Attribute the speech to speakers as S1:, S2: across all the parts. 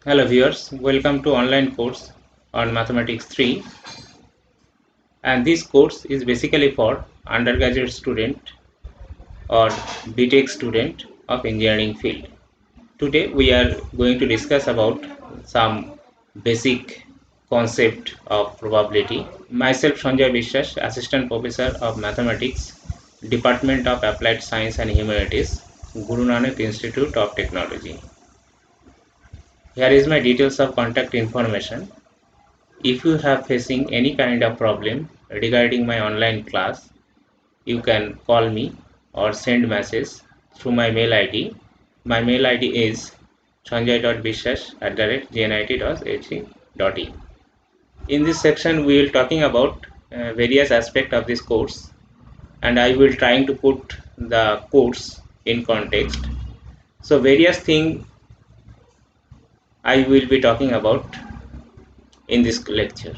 S1: Hello viewers, welcome to online course on Mathematics 3, and this course is basically for undergraduate student or BTech student of engineering field. Today we are going to discuss about some basic concept of probability. Myself Sanjay Bishwas, Assistant Professor of Mathematics, Department of Applied Science and Humanities, Guru Nanak Institute of Technology. Here is my details of contact information. If you have facing any kind of problem regarding my online class, you can call me or send message through my mail ID. My mail ID is sanjay.bishwas@gnit.ac.in. In this section, we will talking about various aspects of this course, and I will trying to put the course in context. So various things I will be talking about in this lecture.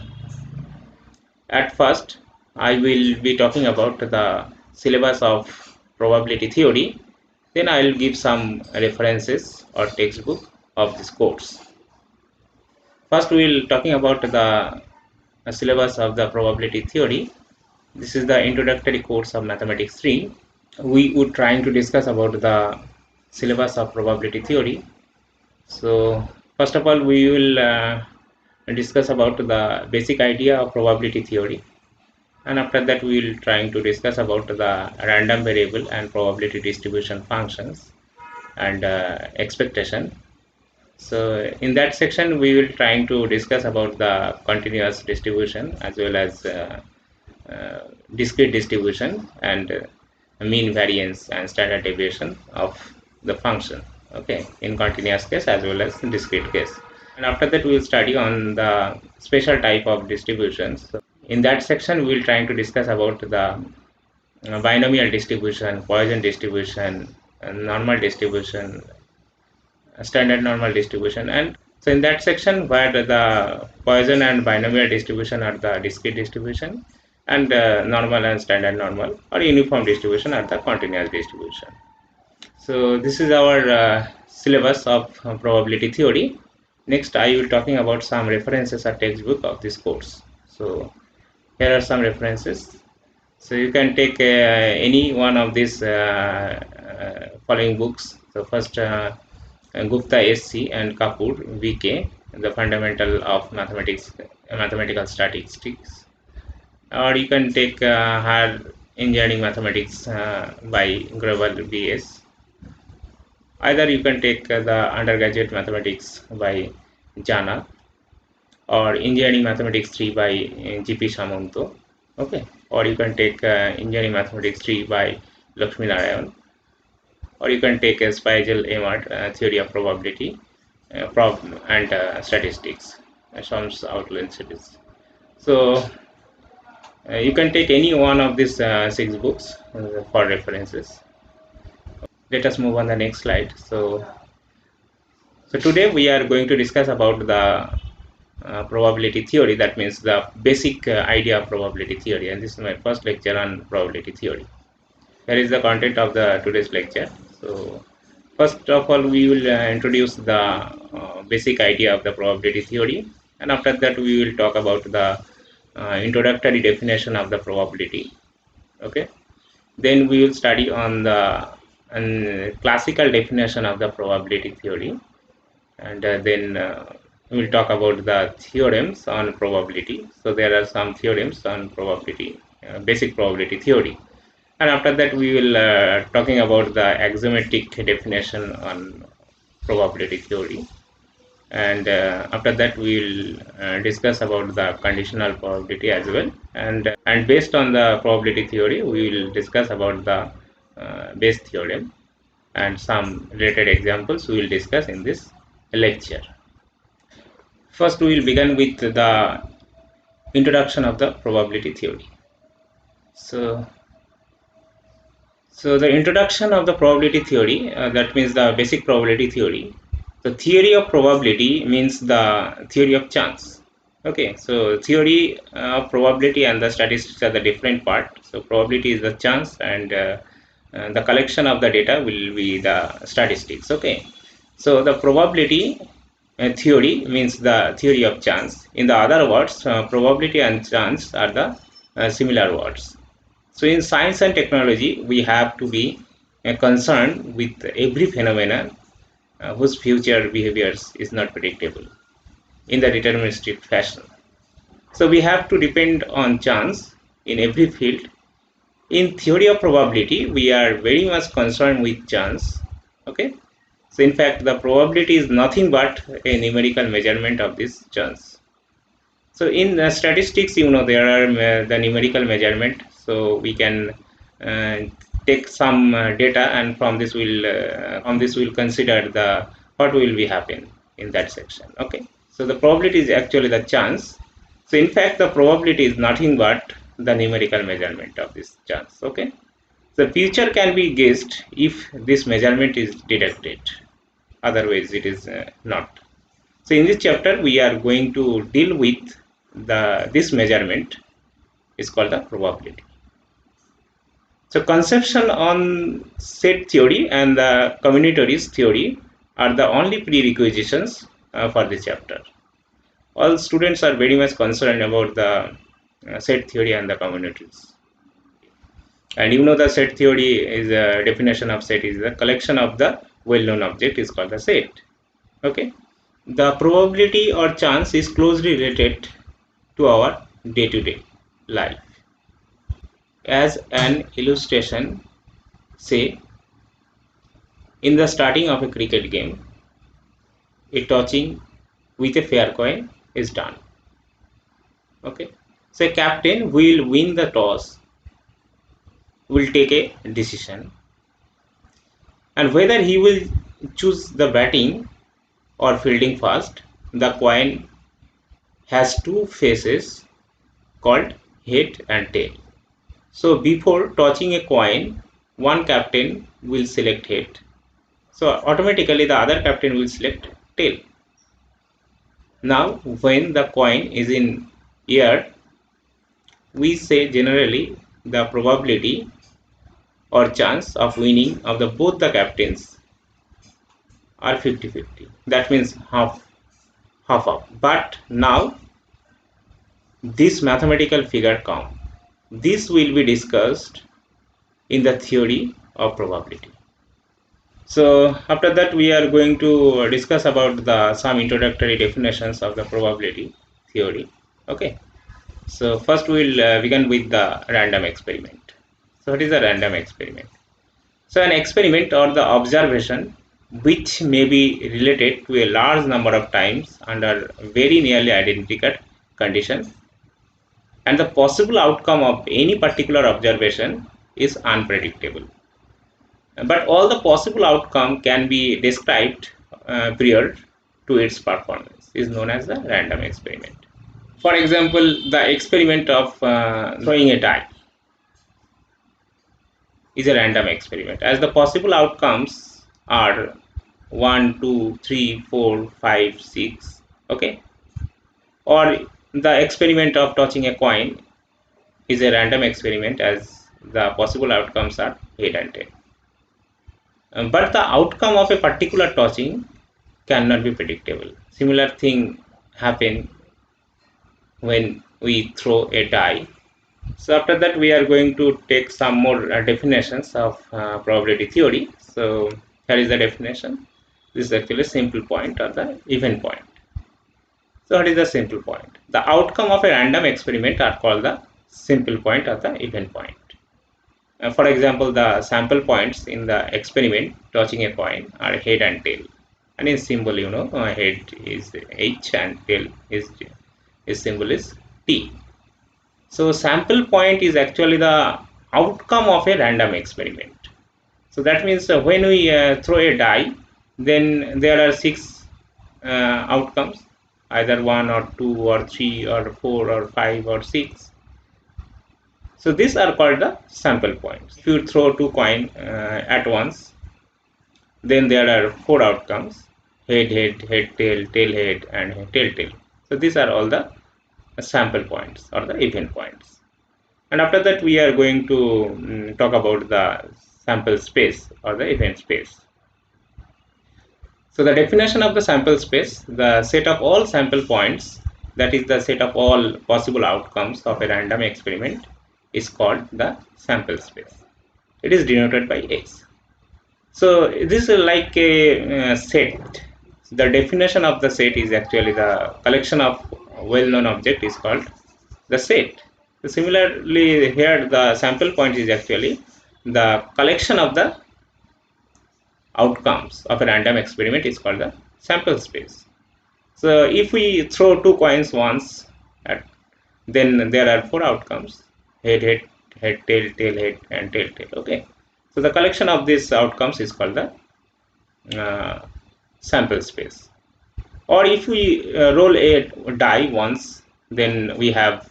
S1: At first, I will be talking about the syllabus of probability theory. Then I will give some references or textbook of this course. First, we will talking about the syllabus of the probability theory. This is the introductory course of Mathematics 3. We would trying to discuss about the syllabus of probability theory. So, first of all, we will discuss about the basic idea of probability theory, and after that we will trying to discuss about the random variable and probability distribution functions and expectation. So in that section we will trying to discuss about the continuous distribution as well as discrete distribution and mean variance and standard deviation of the function, okay, in continuous case as well as discrete case. And after that we will study on the special type of distributions. So in that section we will trying to discuss about the binomial distribution, Poisson distribution, normal distribution, standard normal distribution. And so in that section where the Poisson and binomial distribution are the discrete distribution, and normal and standard normal or uniform distribution are the continuous distribution. So this is our syllabus of probability theory. Next I will talking about some references or textbook of this course. So here are some references. So you can take any one of these following books. So first Gupta SC and Kapoor VK, the fundamental of mathematics, mathematical statistics. Or you can take higher engineering mathematics by Gravel BS. Either you can take the undergraduate mathematics by Jana, or engineering mathematics 3 by GP Samanto, okay, or you can take engineering mathematics 3 by Lakshmi Narayan, or you can take a Spiegel Amart theory of probability and statistics, Shams outline series. So you can take any one of these 6 books for references. Let us move on the next slide. So today we are going to discuss about the probability theory. That means the basic idea of probability theory, and this is my first lecture on probability theory. Here is the content of the today's lecture. So first of all we will introduce the basic idea of the probability theory, and after that we will talk about the introductory definition of the probability, okay. Then we will study on the classical definition of the probability theory, and then we will talk about the theorems on probability. So there are some theorems on probability, basic probability theory, and after that we will talking about the axiomatic definition on probability theory, and after that we will discuss about the conditional probability as well, and based on the probability theory we will discuss about the Bayes theorem, and some related examples we will discuss in this lecture. First we will begin with the introduction of the probability theory. So the introduction of the probability theory, that means the basic probability theory. The theory of probability means the theory of chance. Okay, so theory of probability and the statistics are the different part. So probability is the chance, and the collection of the data will be the statistics. Okay, so the probability theory means the theory of chance. In the other words, probability and chance are the similar words. So in science and technology, we have to be concerned with every phenomenon whose future behaviors is not predictable in the deterministic fashion. So we have to depend on chance in every field. In theory of probability, we are very much concerned with chance. Okay. So in fact, the probability is nothing but a numerical measurement of this chance. So in statistics, there are the numerical measurement. So we can uh, take some data, and from this we'll consider the what will be happen in that section. Okay. So the probability is actually the chance. So in fact, the probability is nothing but the numerical measurement of this chance. Okay. The future can be guessed if this measurement is deducted. Otherwise, it is not. So in this chapter, we are going to deal with this measurement is called the probability. So conception on set theory and the combinatorics theory are the only prerequisites for this chapter. All students are very much concerned about the set theory and the combinatorics. And the set theory is a definition of set is the collection of the well-known object is called the set. Okay. The probability or chance is closely related to our day-to-day life. As an illustration, say in the starting of a cricket game, a tossing with a fair coin is done. Okay. So captain will win the toss, will take a decision, and whether he will choose the batting or fielding first. The coin has two faces called head and tail. So before tossing a coin, one captain will select head. So automatically the other captain will select tail. Now when the coin is in air, we say generally the probability or chance of winning of both the captains are 50-50. That means half. But now this mathematical figure come. This will be discussed in the theory of probability. So after that we are going to discuss about some introductory definitions of the probability theory. Okay. So first we will begin with the random experiment. So what is a random experiment? So an experiment or the observation which may be related to a large number of times under very nearly identical conditions, and the possible outcome of any particular observation is unpredictable. But all the possible outcome can be described prior to its performance is known as the random experiment. For example, the experiment of throwing a die is a random experiment, as the possible outcomes are 1, 2, 3, 4, 5, 6. Okay. Or the experiment of tossing a coin is a random experiment, as the possible outcomes are head and tail. But the outcome of a particular tossing cannot be predictable. Similar thing happen when we throw a die. So after that we are going to take some more definitions of probability theory. So here is the definition. This is actually a simple point or the event point. So what is the simple point? The outcome of a random experiment are called the simple point or the event point. For example, the sample points in the experiment tossing a coin are head and tail. And in symbol, head is H and tail is symbol is T. So sample point is actually the outcome of a random experiment. So that means when we throw a die, then there are 6 outcomes, either 1 or 2 or 3 or 4 or 5 or 6. So these are called the sample points. If you throw 2 coins at once, then there are 4 outcomes: head, tail, head, and tail. So these are all the sample points or the event points. And after that we are going to talk about the sample space or the event space. So the definition of the sample space, the set of all sample points, that is the set of all possible outcomes of a random experiment, is called the sample space. It is denoted by S. So this is like a set. The definition of the set is actually the collection of well-known object is called the set. So similarly, here the sample point is actually the collection of the outcomes of a random experiment is called the sample space. So if we throw two coins once, then there are four outcomes: head, head, head, tail, tail, head, and tail, tail. Okay. So the collection of these outcomes is called the sample space. Or if we roll a die once, then we have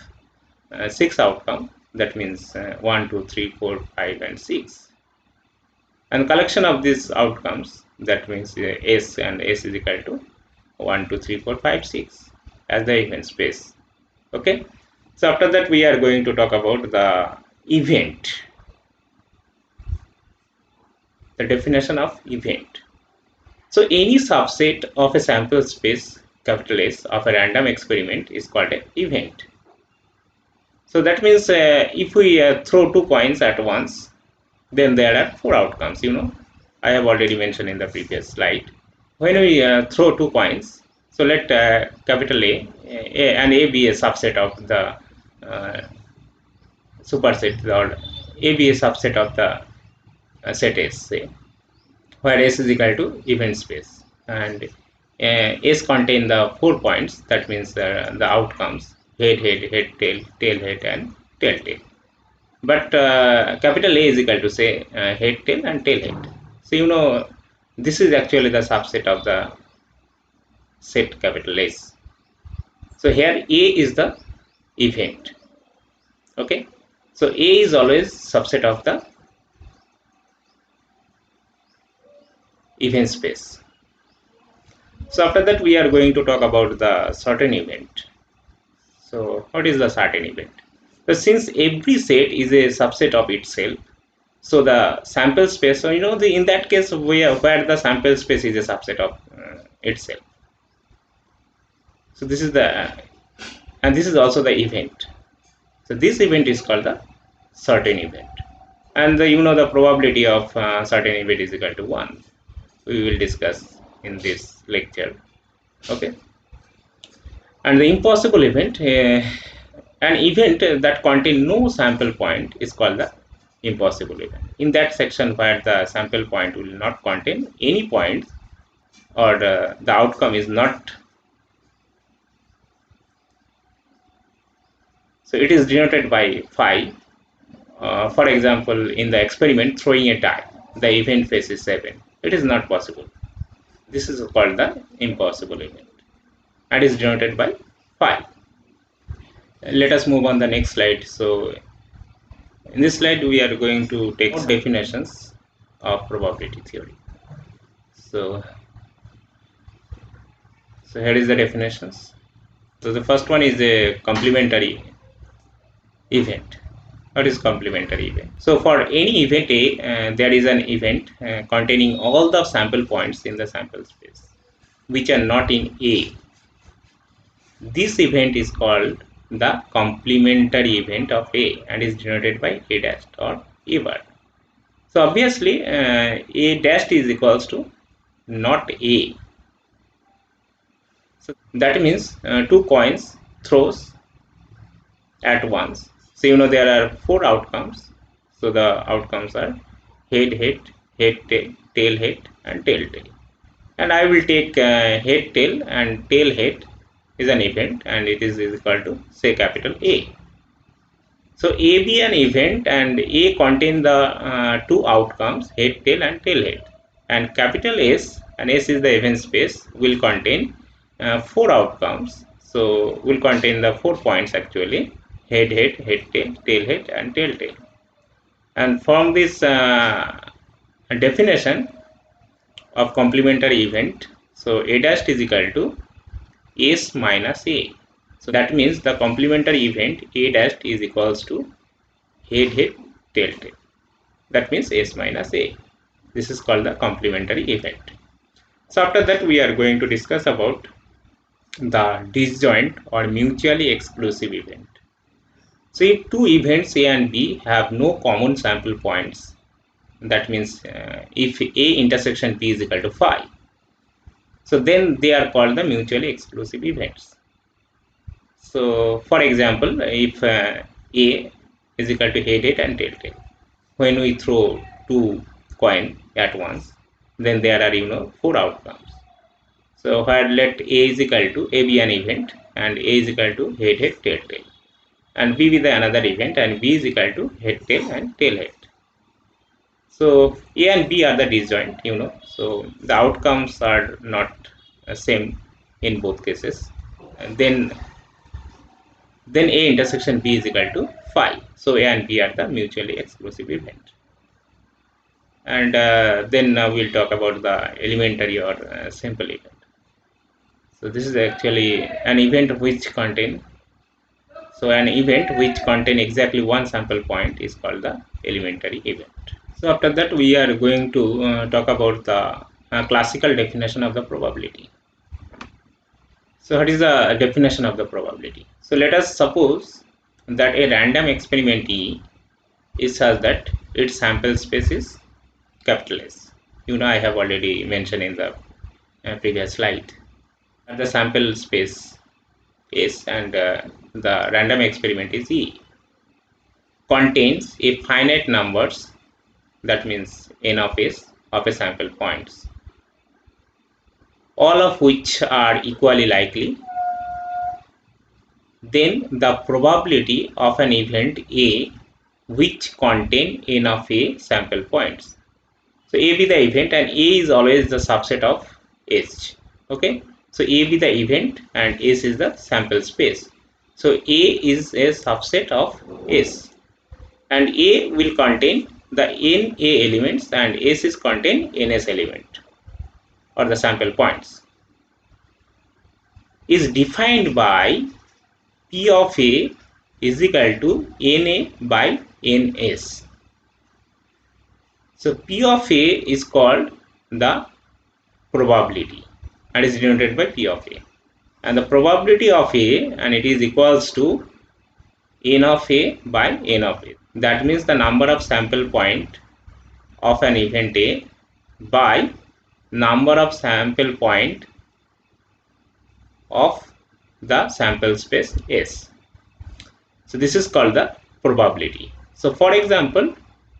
S1: six outcomes. That means 1, 2, 3, 4, 5, and 6. And collection of these outcomes, that means S, and S is equal to 1, 2, 3, 4, 5, 6 as the event space. Okay. So after that we are going to talk about the event. The definition of event. So any subset of a sample space S of a random experiment is called an event. So that means if we throw two coins at once, then there are four outcomes. I have already mentioned in the previous slide. When we throw two coins, so let capital A and A be a subset of the superset, or A be a subset of the set S, say, where S is equal to event space, and S contain the 4 points. That means the outcomes: head, head, head, tail, tail, head, and tail, tail. But capital A is equal to, say, head, tail, and tail, head. So this is actually the subset of the set capital S. So here A is the event. Okay. So A is always subset of the event space. So after that we are going to talk about the certain event. So what is the certain event? So since every set is a subset of itself, so the sample space, so in that case where the sample space is a subset of itself. So this is and this is also the event. So this event is called the certain event, and the probability of certain event is equal to 1. We will discuss in this lecture. Okay. And the impossible event, an event that contains no sample point, is called the impossible event. In that section where the sample point will not contain any points, or the outcome is not, so it is denoted by phi. For example, in the experiment throwing a die, the event phase is 7. It is not possible. This is called the impossible event, and is denoted by phi. Let us move on the next slide. So in this slide we are going to take some definitions of probability theory. So here is the definitions. So the first one is a complementary event. What is complementary event? So for any event A, there is an event containing all the sample points in the sample space which are not in A. This event is called the complementary event of A and is denoted by A dash or A bar. So obviously A dash is equals to not A. So that means two coins throws at once. So there are four outcomes. So the outcomes are head, head, head, tail, tail, head, and tail, tail. And I will take head, tail, and tail, head is an event, and it is equal to, say, capital A. So A be an event, and A contain the two outcomes, head, tail, and tail, head. And capital S, and S is the event space, will contain four outcomes. So will contain the 4 points actually: head, head, head, tail, tail, head, and tail, tail. And from this definition of complementary event, so A dash is equal to S minus A. So that means the complementary event A dash is equals to head, head, tail, tail. That means S minus A. This is called the complementary event. So after that we are going to discuss about the disjoint or mutually exclusive event. So if two events A and B have no common sample points, that means if A intersection B is equal to phi, so then they are called the mutually exclusive events. So for example, if A is equal to head and tail, when we throw two coin at once, then there are four outcomes. So where let A is equal to A be an event and A is equal to head tail, and B be the another event and B is equal to head tail and tail head. So A and B are the disjoint, so the outcomes are not same in both cases. And then A intersection B is equal to phi. So A and B are the mutually exclusive event. And then we'll talk about the elementary or simple event. So this is actually an event which contain. So an event which contain exactly one sample point is called the elementary event. So after that we are going to talk about the classical definition of the probability. So what is the definition of the probability? So let us suppose that a random experiment E is such that its sample space is capital S. I have already mentioned in the previous slide. The sample space is and the random experiment is E contains a finite numbers, that means n of S of a sample points, all of which are equally likely. Then the probability of an event A which contain n of A sample points. So A be the event and A is always the subset of S. Okay. So A be the event and S is the sample space. So A is a subset of S and A will contain the n A elements and S is contain ns element or the sample points, is defined by P of A is equal to Na by Ns. So P of A is called the probability and is denoted by P of A. And the probability of A and it is equals to N of A by N of A. That means the number of sample point of an event A by number of sample point of the sample space S. So this is called the probability. So for example,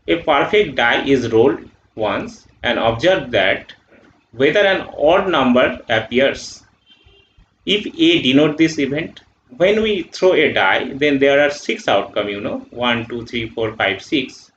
S1: a perfect die is rolled once and observe that whether an odd number appears. If A denote this event, when we throw a die, then there are 6 outcomes, 1, 2, 3, 4, 5, 6.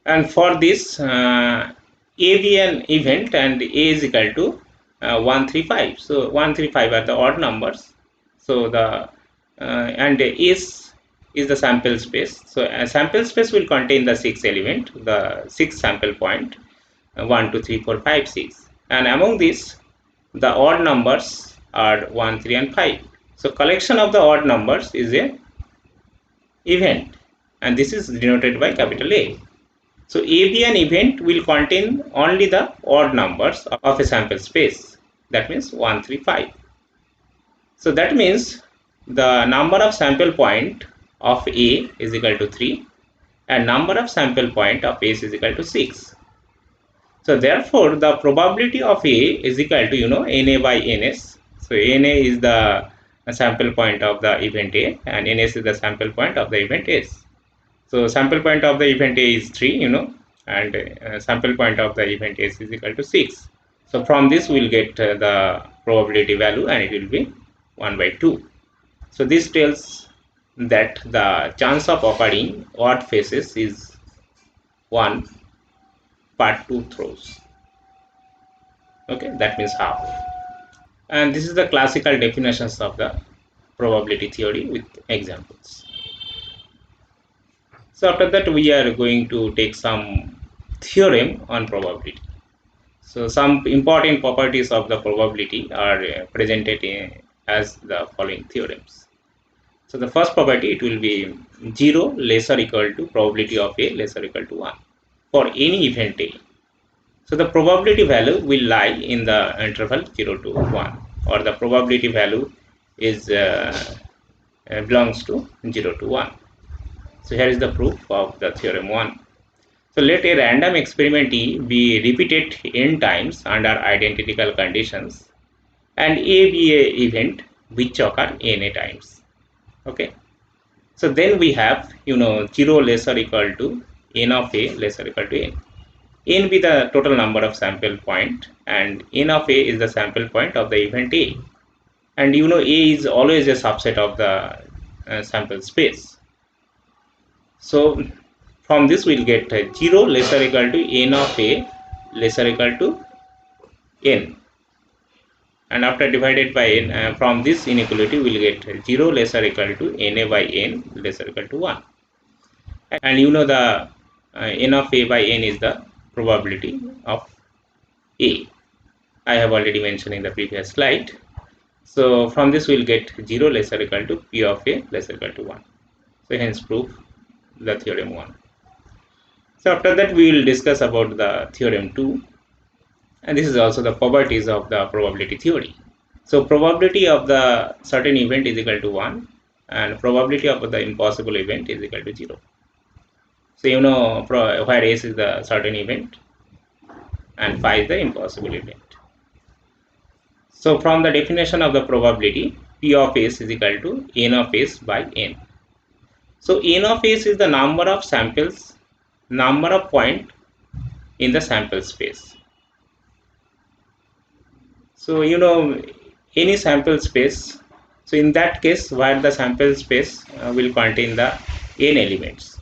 S1: And for this, A be an event and A is equal to 1, 3, 5. So 1, 3, 5 are the odd numbers. So the and S is the sample space. So a sample space will contain the 6 element, the 6 sample point, 1, 2, 3, 4, 5, 6. And among these, the odd numbers are 1, 3, and 5. So collection of the odd numbers is a event, and this is denoted by capital A. So A be an event will contain only the odd numbers of a sample space. That means 1, 3, 5. So that means the number of sample point of A is equal to 3 and number of sample point of S is equal to 6. So therefore the probability of A is equal to Na by Ns. So Na is the sample point of the event A and Ns is the sample point of the event S. So sample point of the event A is 3 and sample point of the event S is equal to 6. So from this we will get the probability value and it will be 1 by 2. So this tells that the chance of occurring odd faces is 1 per 2 throws. Okay, that means half. And this is the classical definitions of the probability theory with examples. So after that we are going to take some theorem on probability. So some important properties of the probability are presented as the following theorems. So the first property, it will be 0 less or equal to probability of A less or equal to 1 for any event A. So the probability value will lie in the interval 0 to 1, or the probability value is belongs to 0 to 1. So here is the proof of the theorem 1. So let a random experiment E be repeated n times under identical conditions, and A be a event which occur n times. Okay. So then we have 0 less or equal to n of A less or equal to n. N be the total number of sample point, and n of A is the sample point of the event A. And A is always a subset of the sample space. So from this we'll get 0 less or equal to n of A less or equal to n. And after divided by n, from this inequality we'll get 0 less or equal to na by n less or equal to 1. And the n of A by n is the probability of A. I have already mentioned in the previous slide. So from this we'll get 0 less or equal to P of A less or equal to 1. So hence prove the theorem 1. So after that we will discuss about the theorem 2, and this is also the properties of the probability theory. So probability of the certain event is equal to 1, and probability of the impossible event is equal to 0. So where S is the certain event and phi is the impossible event. So from the definition of the probability, P of S is equal to n of S by n. So n of S is the number of samples, number of points in the sample space. So any sample space. So in that case, where the sample space will contain the n elements.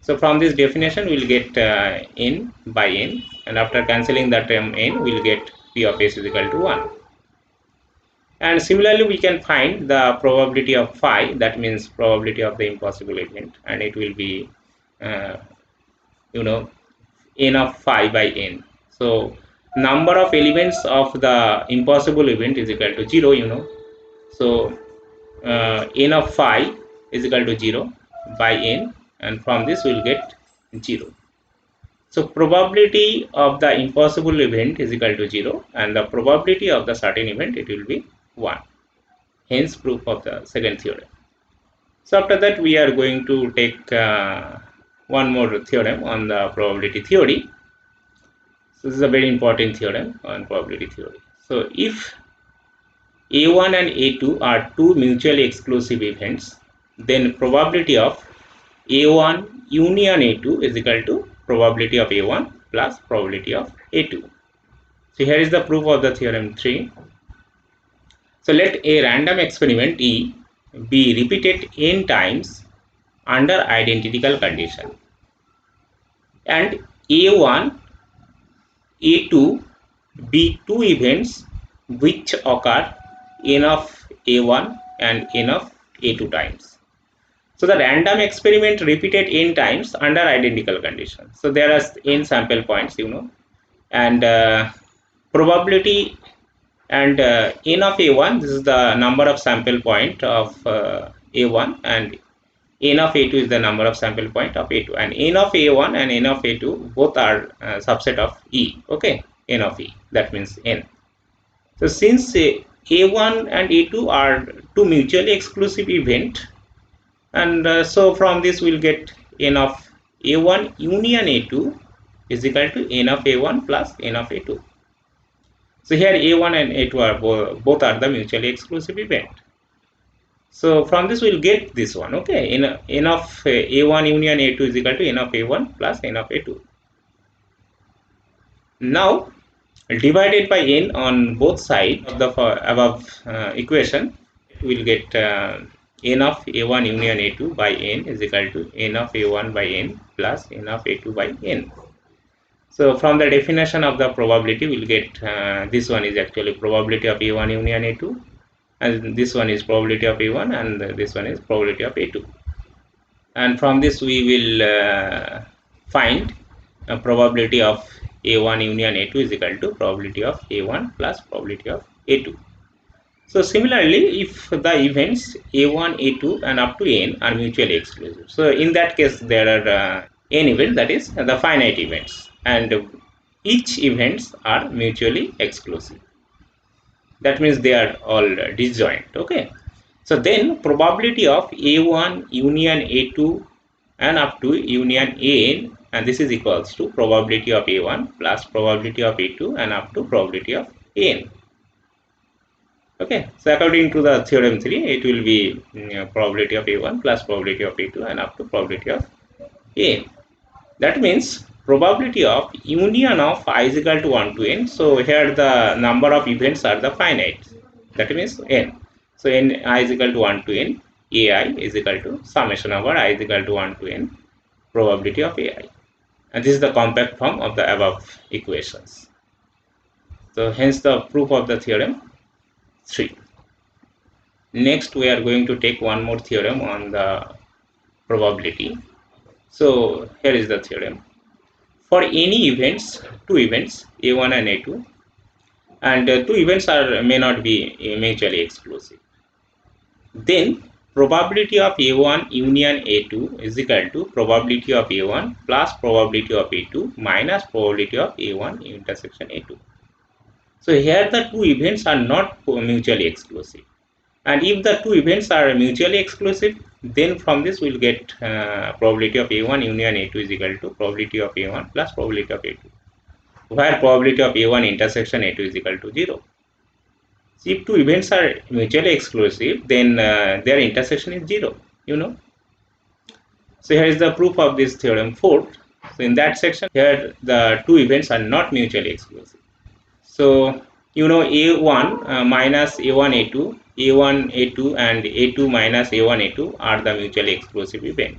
S1: So from this definition, we'll get n by n, and after cancelling the term n, we'll get P of S is equal to 1. And similarly, we can find the probability of phi, that means probability of the impossible event, and it will be n of phi by n. So number of elements of the impossible event is equal to 0. So n of phi is equal to 0 by n, and from this we'll get 0. So probability of the impossible event is equal to 0, and the probability of the certain event, it will be 1. Hence proof of the second theorem. So after that we are going to take one more theorem on the probability theory. So this is a very important theorem on probability theory. So if A1 and A2 are two mutually exclusive events, then probability of A1 union A2 is equal to probability of A1 plus probability of A2. So here is the proof of the theorem 3. So let a random experiment E be repeated n times under identical condition, and A1, A2 be two events which occur n of A1 and n of A2 times. So the random experiment repeated n times under identical conditions. So there are n sample points, and probability and n of A1, this is the number of sample point of A1, and n of A2 is the number of sample point of A2, and n of A1 and n of A2 both are subset of E. Okay, n of E, that means n. So since A1 and A2 are two mutually exclusive event, and so from this we'll get n of A1 union A2 is equal to n of A1 plus n of A2. So here A1 and A2 are both are the mutually exclusive event. So from this we'll get this one. Okay, n of A1 union A2 is equal to n of A1 plus n of A2. Now divided by n on both sides of the above equation, we'll get n of A1 union A2 by n is equal to n of A1 by n plus n of A2 by n. So from the definition of the probability, we'll get this one is actually probability of A1 union A2, and this one is probability of A1, and this one is probability of A2. And from this we will find a probability of A1 union A2 is equal to probability of A1 plus probability of A2. So similarly, if the events A1, A2 and up to n are mutually exclusive, so in that case there are n events, that is the finite events, and each events are mutually exclusive. That means they are all disjoint. Okay. So then probability of A1 union A2 and up to union AN, and this is equals to probability of A1 plus probability of A2 and up to probability of AN. Okay, so according to the theorem 3, it will be probability of A1 plus probability of A2 and up to probability of AN. That means probability of union of I is equal to 1 to n. So here the number of events are the finite. That means n. So n I is equal to 1 to n. AI is equal to summation over I is equal to 1 to n probability of AI. And this is the compact form of the above equations. So hence the proof of the theorem 3. Next we are going to take one more theorem on the probability. So here is the theorem. For any events, two events A1 and A2, and two events may not be mutually exclusive, then probability of A1 union A2 is equal to probability of A1 plus probability of A2 minus probability of A1 intersection A2. So here the two events are not mutually exclusive, and if the two events are mutually exclusive, then from this we will get probability of A1 union A2 is equal to probability of A1 plus probability of A2, where probability of A1 intersection A2 is equal to 0. So if two events are mutually exclusive, then their intersection is 0, you know. So here is the proof of this theorem 4. So in that section, here the two events are not mutually exclusive. So you know A1 minus A1 A2, A1 A2 and A2 minus A1 A2 are the mutually exclusive event.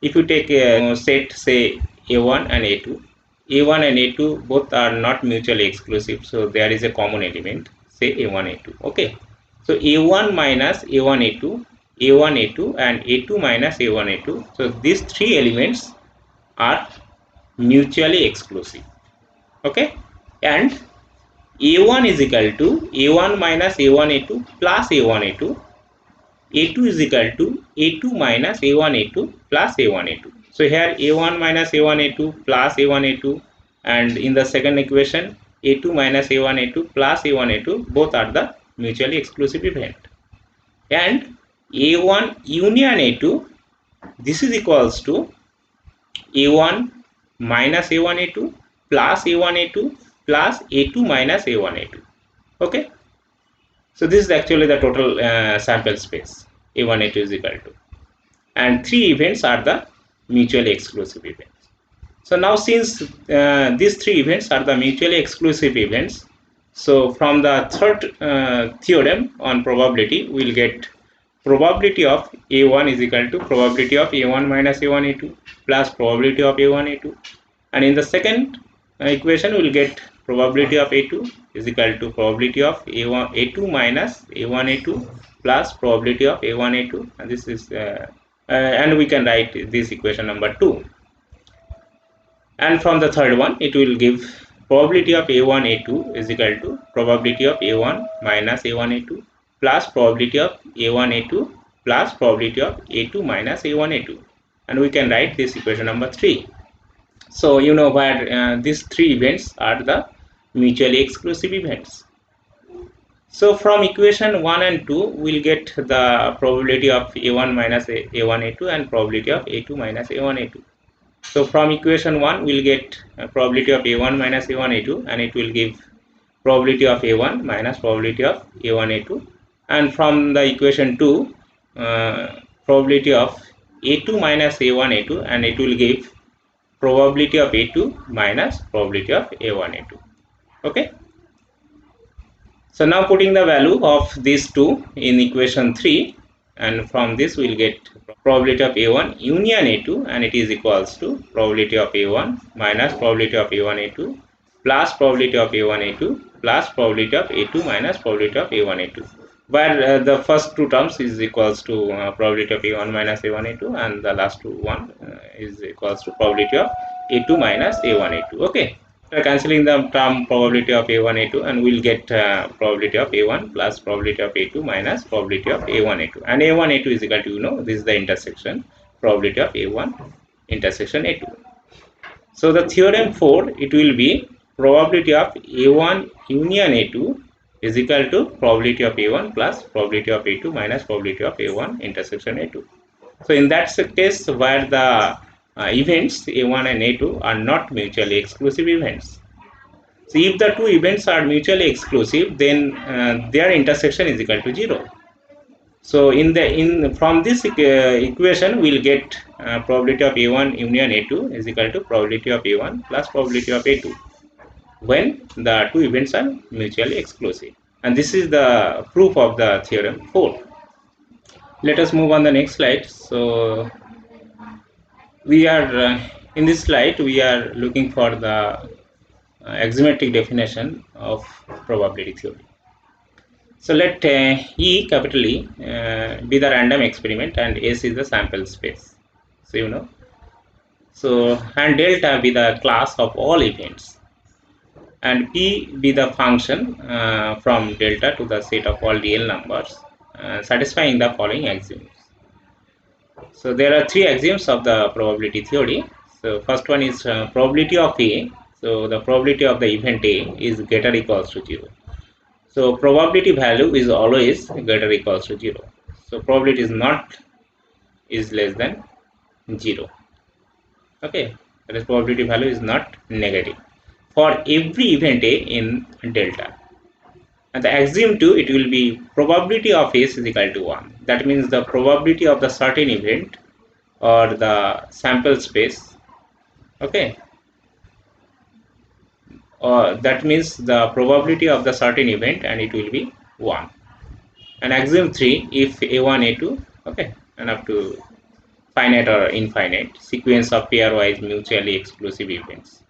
S1: If you take a set, say A1 and A2, A1 and A2 both are not mutually exclusive, so there is a common element, say A1 A2. Okay, so A1 minus A1 A2, A1 A2 and A2 minus A1 A2, so these three elements are mutually exclusive. Okay, and A1 is equal to A1 minus A1 A2 plus A1 A2, A2 is equal to A2 minus A1 A2 plus A1 A2. So here A1 minus A1 A2 plus A1 A2, and in the second equation A2 minus A1 A2 plus A1 A2 both are the mutually exclusive event. And A1 union A2, this is equals to A1 minus A1 A2 plus A1 A2 plus A2 minus A1 A2. Okay, so this is actually the total sample space A1 A2 is equal to, and three events are the mutually exclusive events. So now since these three events are the mutually exclusive events, so from the third theorem on probability we will get probability of A1 is equal to probability of A1 minus A1 A2 plus probability of A1 A2, and in the second equation we will get probability of A2 is equal to probability of A1 A2 minus A1 A2 plus probability of A1 A2, and this is and we can write this equation number 2. And from the third one it will give probability of A1 A2 is equal to probability of A1 minus A1 A2 plus probability of A1 A2 plus probability of A2 minus A1 A2, and we can write this equation number 3. So you know where these three events are the mutually exclusive events. So from equation 1 and 2 we'll get the probability of A1 minus A1 A2 and probability of A2 minus A1 A2. So from equation 1 we'll get probability of A1 minus A1 A2, and it will give probability of A1 minus probability of A1 A2, and from the equation 2 probability of A2 minus A1 A2, and it will give probability of A2 minus probability of A1 A2. Okay, so now putting the value of these two in equation 3, and from this we will get probability of A1 union A2, and it is equals to probability of A1 minus probability of A1 A2 plus probability of A1 A2 plus probability of A2 minus probability of A1 A2, where the first two terms is equals to probability of A1 minus A1 A2, and the last one is equals to probability of A2 minus A1 A2. Okay, after cancelling the term probability of A1 A2, and we'll get probability of A1 plus probability of A2 minus probability of A1 A2, and A1 A2 is equal to, you know, this is the intersection probability of A1 intersection A2. So the theorem 4 it will be probability of A1 union A2 is equal to probability of A1 plus probability of A2 minus probability of A1 intersection A2. So in that case where the events A1 and A2 are not mutually exclusive events. So if the two events are mutually exclusive, then their intersection is equal to 0. So in from this equation we'll get probability of A1 union A2 is equal to probability of A1 plus probability of A2 when the two events are mutually exclusive. And this is the proof of the theorem 4. Let us move on the next slide. So we are in this slide we are looking for the axiomatic definition of probability theory. So let E capital E be the random experiment and S is the sample space. So you know. So and delta be the class of all events and P be the function from delta to the set of all real numbers satisfying the following axioms. So there are three axioms of the probability theory. So first one is probability of A. So the probability of the event A is greater or equals to 0. So probability value is always greater or equals to 0. So probability is not is less than 0. Okay, that is probability value is not negative for every event A in delta. And the axiom 2 it will be probability of S is equal to 1. That means the probability of the certain event or the sample space, okay, that means the probability of the certain event and it will be 1. And axiom 3 if A1 A2, okay, and up to finite or infinite sequence of pairwise mutually exclusive events.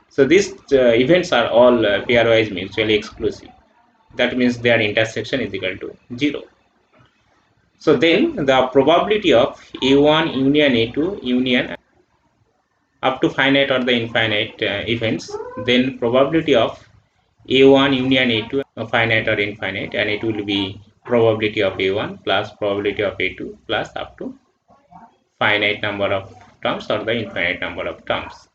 S1: So these events are all pairwise mutually exclusive. That means their intersection is equal to 0. So then the probability of A1 union A2 union up to finite or the infinite events, then probability of A1 union A2 finite or infinite, and it will be probability of A1 plus probability of A2 plus up to finite number of terms or the infinite number of terms.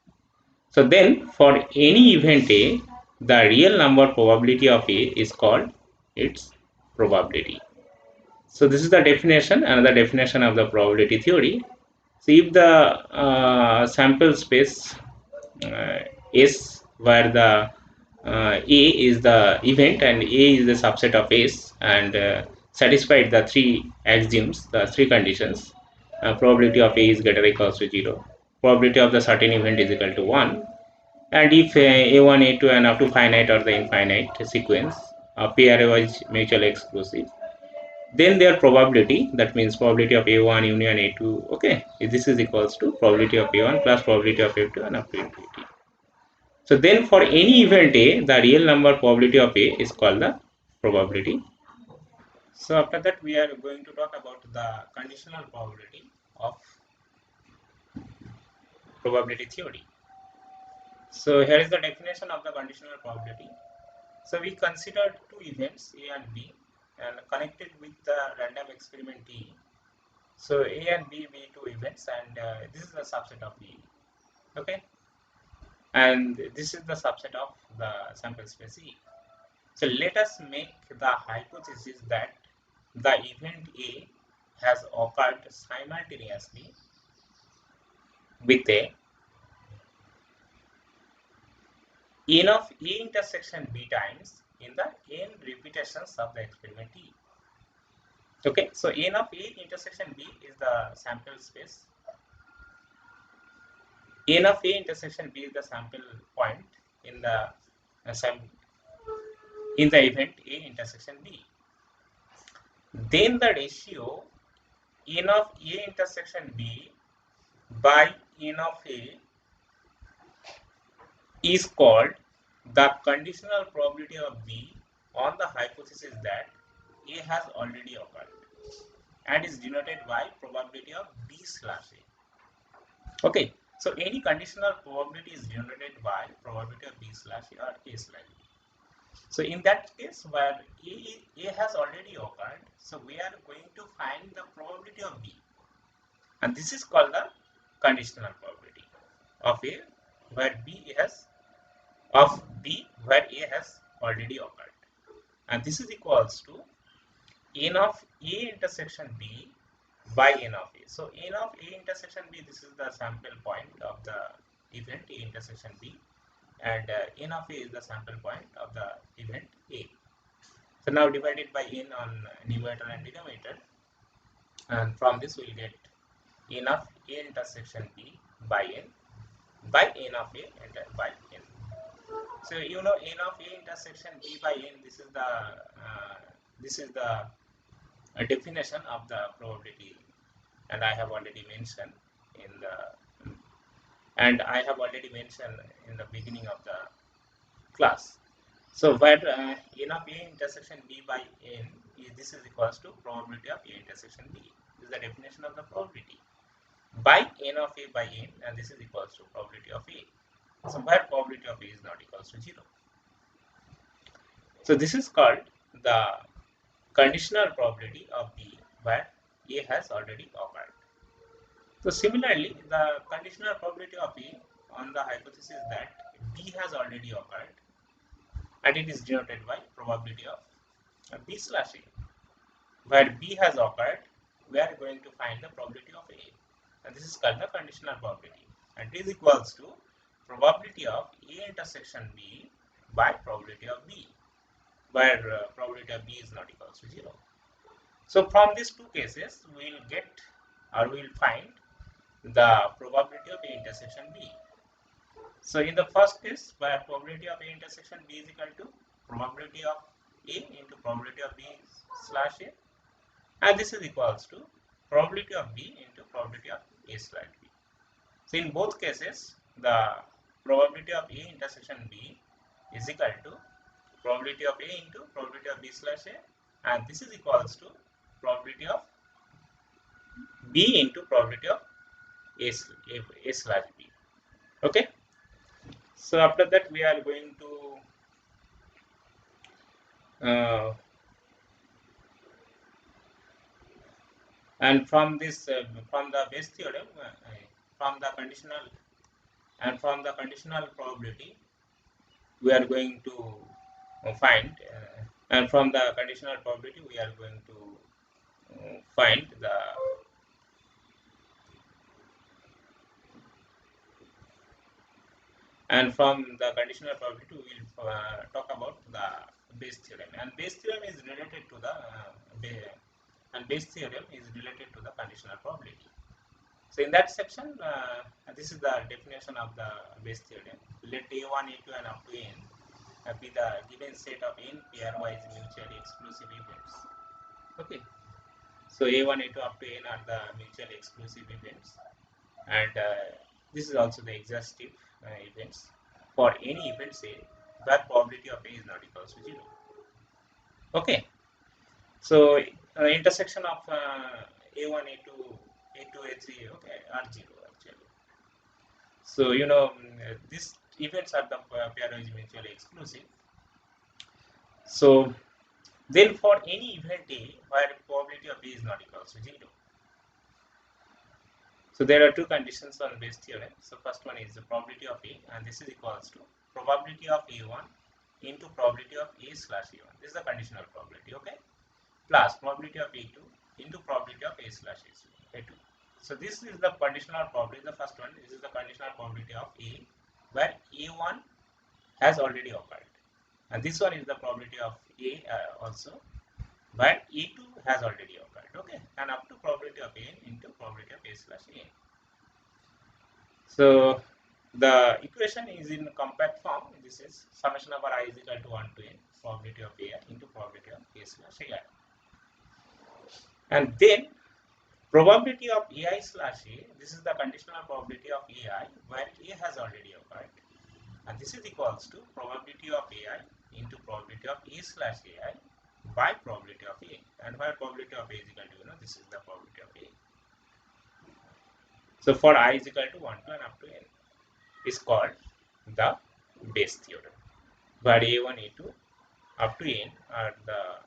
S1: So then for any event A, the real number probability of A is called its probability. So this is the definition, another definition of the probability theory. So if the sample space S where the A is the event and A is the subset of S and satisfied the three axioms, the three conditions, probability of A is greater or equals to 0, probability of the certain event is equal to 1, and if A1, A2 and up to finite or the infinite sequence pairwise mutually exclusive, then their probability, that means probability of A1 union A2, okay, this is equals to probability of A1 plus probability of A2 and up to infinity. So then for any event A, the real number probability of A is called the probability. So after that we are going to talk about the conditional probability of probability theory. So here is the definition of the conditional probability. So we considered two events A and B and connected with the random experiment T. So A and B be two events and this is the subset of B. Okay, and this is the subset of the sample space E. So let us make the hypothesis that the event A has occurred simultaneously with a n of A intersection B times in the n repetitions of the experiment E. Okay, so n of A intersection B is the sample space. N of A intersection B is the sample point in the event A intersection B. Then the ratio n of A intersection B by n of A is called the conditional probability of B on the hypothesis that A has already occurred and is denoted by probability of B slash A. Okay, so any conditional probability is denoted by probability of B slash A or A slash B. So in that case where A has already occurred, so we are going to find the probability of B, and this is called the conditional probability of A where B has of B where A has already occurred. And this is equals to n of A intersection B by n of A. So n of A intersection B, this is the sample point of the event A intersection B, and n of A is the sample point of the event A. So now divided by n on numerator and denominator, and from this we will get n of A intersection B by n n of A and by n. So you know n of A intersection B by n. This is the definition of the probability, and I have already mentioned in the beginning of the class. So where n of A intersection B by n this is equals to probability of A intersection B. This is the definition of the probability by n of A by n, and this is equals to probability of A. So where probability of A is not equals to 0. So this is called the conditional probability of B where A has already occurred. So similarly, the conditional probability of A on the hypothesis that B has already occurred, and it is denoted by probability of B slash A. Where B has occurred, we are going to find the probability of A, and this is called the conditional probability, and it is equals to probability of A intersection B by probability of B, where probability of B is not equals to 0. So from these two cases, we will get or we will find the probability of A intersection B. So in the first case, where probability of A intersection B is equal to probability of A into probability of B slash A, and this is equals to probability of B into probability of A slash B. So in both cases, the probability of A intersection B is equal to probability of A into probability of B slash A, and this is equals to probability of B into probability of A slash B. Okay. So after that, we are going to and from this from the Bayes theorem, from the conditional probability, we are going to find and from the conditional probability we are going to find the and from the conditional probability we will talk about the Bayes theorem, and Bayes theorem is related to the Bayes theorem is related to the conditional probability. So in that section, this is the definition of the Bayes theorem. Let A1, A2 and up to n be the given set of n pairwise mutually exclusive events. Okay. So A1, A2 up to n are the mutually exclusive events, and this is also the exhaustive events for any event say where probability of A is not equals to 0. Okay. So intersection of A1, A2, A2, A3, okay, are 0 actually. So you know these events are the pairwise mutually exclusive. So then for any event A where probability of A is not equals to 0. So there are two conditions on Bayes theorem. So first one is the probability of A, and this is equals to probability of A1 into probability of A slash A1. This is the conditional probability, okay? Plus probability of A2 into probability of A slash A2. So this is the conditional probability, the first one. This is the conditional probability of A where A1 has already occurred. And this one is the probability of A also where A2 has already occurred, okay? And up to probability of A into probability of A slash A. So the equation is in compact form. This is summation of I is equal to 1 to n probability of AI into probability of A slash AI. And then probability of AI slash A, this is the conditional probability of AI where A has already occurred, and this is equals to probability of AI into probability of A slash AI by probability of A, and where probability of A is equal to, this is the probability of A. So for I is equal to 1 to n up to n is called the Bayes theorem, where A1, A2 up to n are the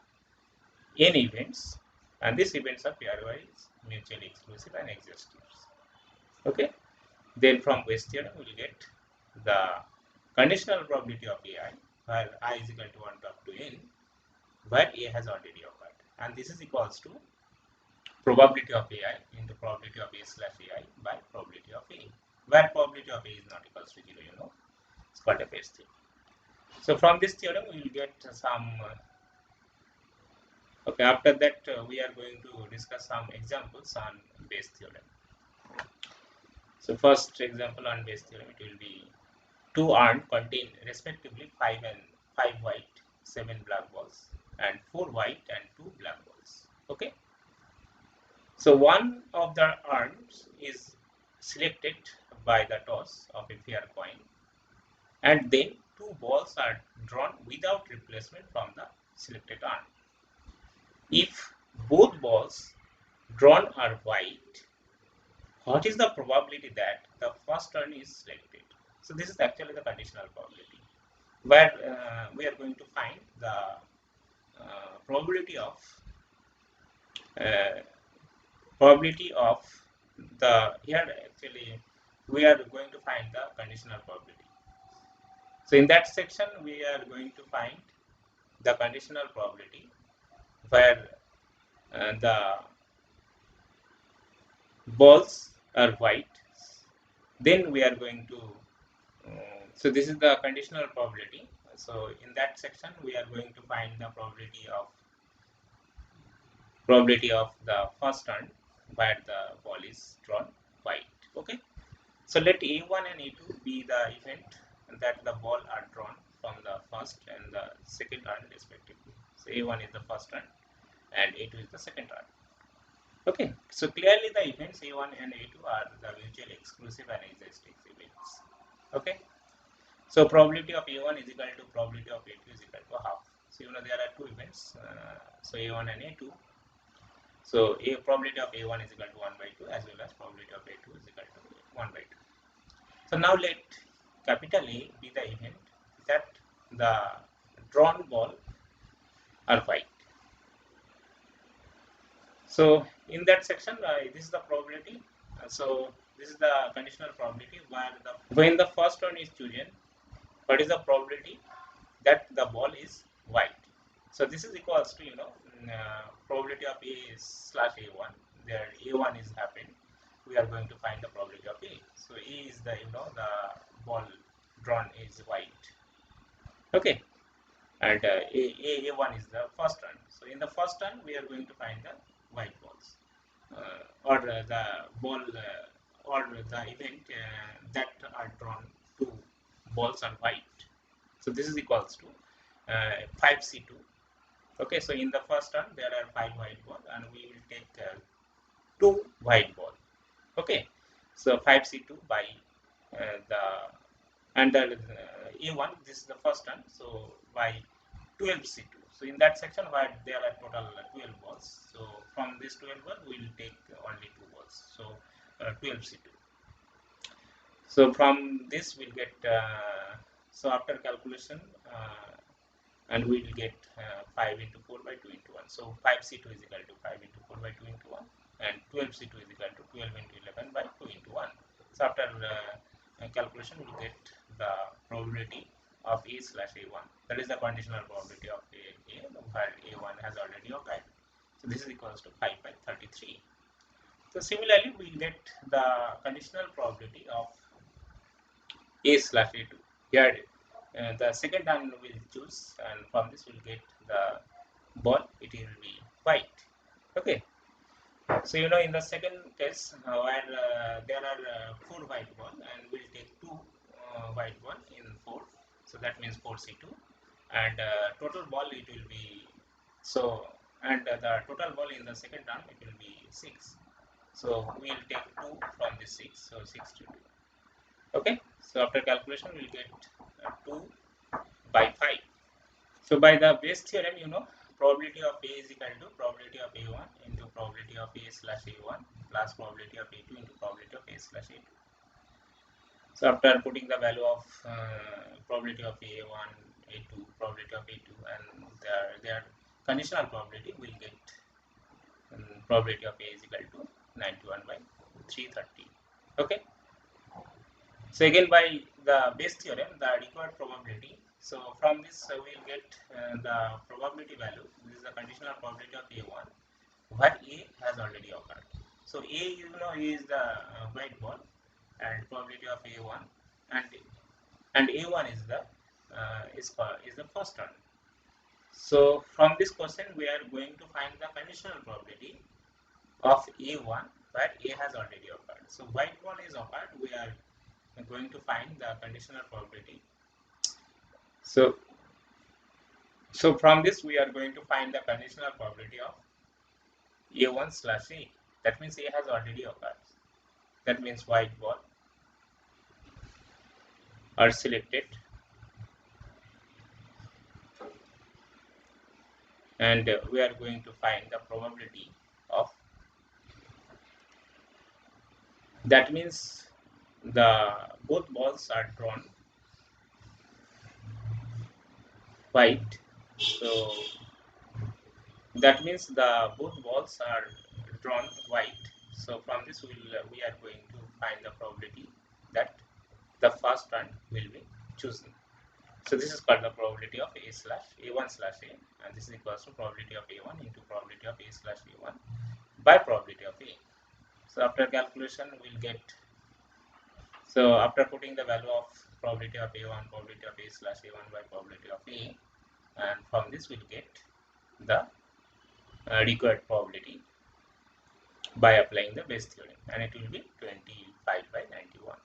S1: n events, and these events are pairwise mutually exclusive and exhaustives. Okay. Then from Bayes theorem we will get the conditional probability of AI, where I is equal to 1 to up to n, where A has already occurred. And this is equals to probability of AI into probability of A slash AI by probability of A, where probability of A is not equals to 0, it's called a Bayes theorem. So from this theorem, we will get some, okay, after that we are going to discuss some examples on Bayes theorem. So first example on Bayes theorem, it will be two urns contain respectively 5 white, 7 black balls, and 4 white and 2 black balls. Okay. So one of the urns is selected by the toss of a fair coin, and then 2 balls are drawn without replacement from the selected urn. If both balls drawn are white, what is the probability that the first turn is selected? So this is actually the conditional probability, where we are going to find the probability of the, here actually we are going to find the conditional probability. So in that section we are going to find the conditional probability where the balls are white. Then we are going to so this is the conditional probability. So in that section we are going to find the probability of the first turn where the ball is drawn white. Okay, so let A1 and A2 be the event that the ball are drawn from the first and the second turn respectively. So A1 is the first turn and A2 is the second turn. Okay, so clearly the events A1 and A2 are the mutually exclusive and existing events. Okay, so probability of A1 is equal to probability of A2 is equal to half. So there are two events, so A1 and A2. So a probability of A1 is equal to 1 by 2 as well as probability of A2 is equal to 1 by 2. So now let capital A be the event that the drawn ball are white. So in that section, this is the probability. So this is the conditional probability where when the first one is chosen, what is the probability that the ball is white? So this is equals to probability of A slash A1. There A1 is happened. We are going to find the probability of A. So A is the the ball drawn is white. Okay, and A1 is the first turn. So in the first turn we are going to find the white balls or the ball or the event that are drawn, two balls are white. So this is equals to 5C2. Okay, so in the first turn there are 5 white ball and we will take 2 white ball. Okay, so 5C2 by the and the A1, this is the first turn, so by 12C2. So in that section where there are total 12 balls, so from this 12 ball we will take only 2 balls, so 12C2. So from this we'll get so after calculation and we will get 5 into 4 by 2 into 1. So 5C2 is equal to 5 into 4 by 2 into 1 and 12C2 is equal to 12 into 11 by 2 into 1. So after calculation we will get the probability of A slash A1. That is the conditional probability of A where A1 has already occurred. So this is equals to 5 by 33. So similarly we will get the conditional probability of A slash A2. Here the second turn we will choose and from this we will get the ball, it will be white. Okay, so in the second case where there are 4 white ball and we will take 2 white ball in 4, so that means 4C2 and total ball it will be so and the total ball in the second turn it will be 6, so we will take 2 from this 6, so 6 to 2. Okay, so after calculation we will get 2 by 5. So by the Bayes theorem, probability of A is equal to probability of A1 into probability of A slash A1 plus probability of A2 into probability of A slash A2. So after putting the value of probability of A1, A2, probability of A2 and their conditional probability, we will get probability of A is equal to 91 by 330. Okay. So again by the Bayes theorem, the required probability. So from this we'll get the probability value. This is the conditional probability of A1 where A has already occurred. So A, you know, is the white ball, and probability of A1, and A1 is the is the first term. So from this question we are going to find the conditional probability of A1 where A has already occurred. So white ball is occurred, we are going to find the conditional probability. So from this we are going to find the conditional probability of A1 slash A. That means A has already occurred. That means white ball are selected, and we are going to find the probability of, that means the both balls are drawn white. So that means the both balls are drawn white. So from this we are going to find the probability that the first one will be chosen. So this is called the probability of A slash A1 slash A, and this is equals to probability of A1 into probability of A slash A1 by probability of A. So after calculation we'll get, so after putting the value of probability of A1, probability of A slash A1 by probability of A, and from this we'll get the required probability by applying the Bayes theorem, and it will be 25 by 91.